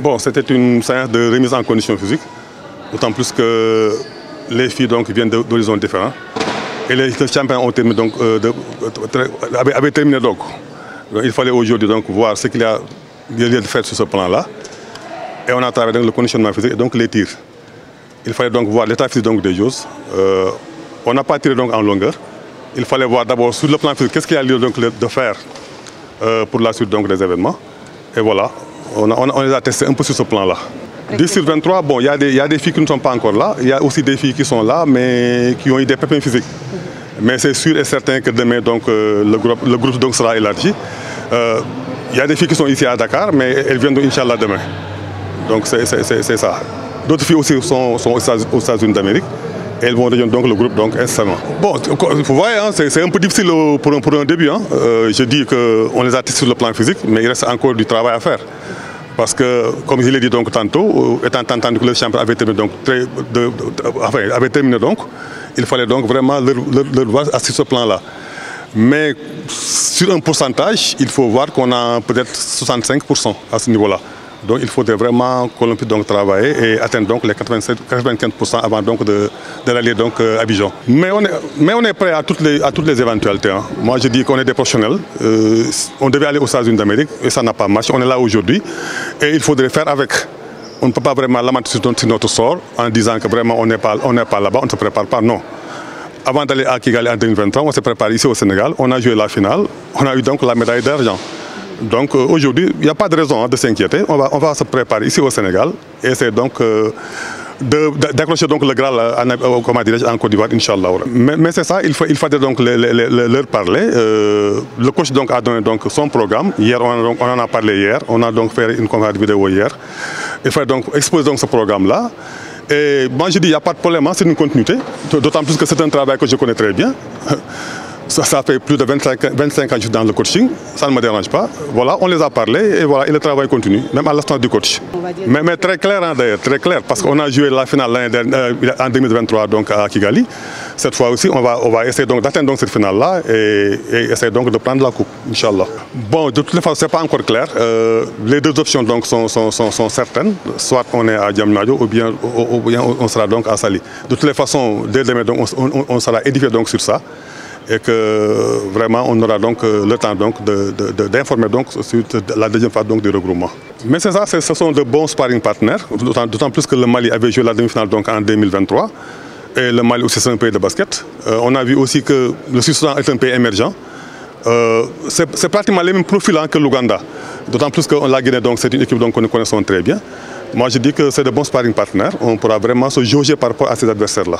Bon, c'était une séance de remise en condition physique, d'autant plus que les filles donc, viennent d'horizons différents. Et les champions ont terminé, donc, avaient terminé donc. Il fallait aujourd'hui donc, voir ce qu'il y a lieu de faire sur ce plan-là. Et on a travaillé donc, le conditionnement physique et donc les tirs. Il fallait donc voir l'état physique donc, des choses. On n'a pas tiré donc, en longueur. Il fallait voir d'abord sur le plan physique qu'est-ce qu'il y a lieu donc, de faire pour la suite donc, des événements. Et voilà, on les a testés un peu sur ce plan-là. 10 sur 23, bon, il y a des filles qui ne sont pas encore là. Il y a aussi des filles qui sont là, mais qui ont eu des pépins physiques. Mais c'est sûr et certain que demain, donc, le groupe donc, sera élargi. Il y a des filles qui sont ici à Dakar, mais elles viennent Inch'Allah demain. Donc c'est ça. D'autres filles aussi sont aux États-Unis d'Amérique. Elles vont rejoindre donc le groupe donc incessamment. Bon, vous voyez, hein, c'est un peu difficile pour un début. Hein. Je dis qu'on les a testés sur le plan physique, mais il reste encore du travail à faire. Parce que, comme je l'ai dit donc tantôt, étant entendu que le champion avait terminé donc, il fallait donc vraiment leur voir sur ce plan-là. Mais sur un pourcentage, il faut voir qu'on a peut-être 65% à ce niveau-là. Donc il faudrait vraiment qu'on puisse donc travailler et atteindre donc les 95% avant donc de rallier donc Abidjan. Mais on est prêt à toutes les éventualités. Hein. Moi je dis qu'on est des professionnels. On devait aller aux États-Unis d'Amérique et ça n'a pas marché. On est là aujourd'hui et il faudrait faire avec. On ne peut pas vraiment lamenter sur notre sort en disant que vraiment on n'est pas là-bas, on ne se prépare pas. Non. Avant d'aller à Kigali en 2023, on s'est préparé ici au Sénégal. On a joué la finale. On a eu donc la médaille d'argent. Donc aujourd'hui, il n'y a pas de raison de s'inquiéter. On va se préparer ici au Sénégal et c'est donc d'accrocher donc le Graal en Côte d'Ivoire, Inch'Allah. Mais c'est ça, il fallait donc leur parler. Le coach donc a donné donc son programme. Hier, on en a parlé hier. On a donc fait une conférence vidéo hier. Il fallait donc exposer donc ce programme-là. Et moi je dis, il n'y a pas de problème, hein, c'est une continuité. D'autant plus que c'est un travail que je connais très bien. Ça fait plus de 25 ans que je suis dans le coaching, ça ne me dérange pas. Voilà, on les a parlé et voilà, et le travail continue, même à l'instant du coach. Mais très clair hein, d'ailleurs, très clair, parce qu'on a joué la finale en 2023 donc à Kigali. Cette fois aussi, on va essayer d'atteindre cette finale-là et essayer donc de prendre la coupe, Inch'Allah. Bon, de toutes les façons, ce n'est pas encore clair. Les deux options donc sont certaines. Soit on est à Diamniadio ou bien on sera donc à Saly. De toutes les façons, dès demain, donc, on sera édifié donc sur ça. Et que vraiment on aura donc le temps d'informer donc sur la deuxième phase donc du regroupement. Mais c'est ça, ce sont de bons sparring partenaires, d'autant plus que le Mali avait joué la demi-finale donc en 2023 et le Mali aussi c'est un pays de basket. On a vu aussi que le Sud-Soudan est un pays émergent. C'est pratiquement les mêmes profils hein, que l'Ouganda, d'autant plus que la Guinée donc c'est une équipe que nous connaissons très bien. Moi je dis que c'est de bons sparring partenaires, on pourra vraiment se jauger par rapport à ces adversaires-là.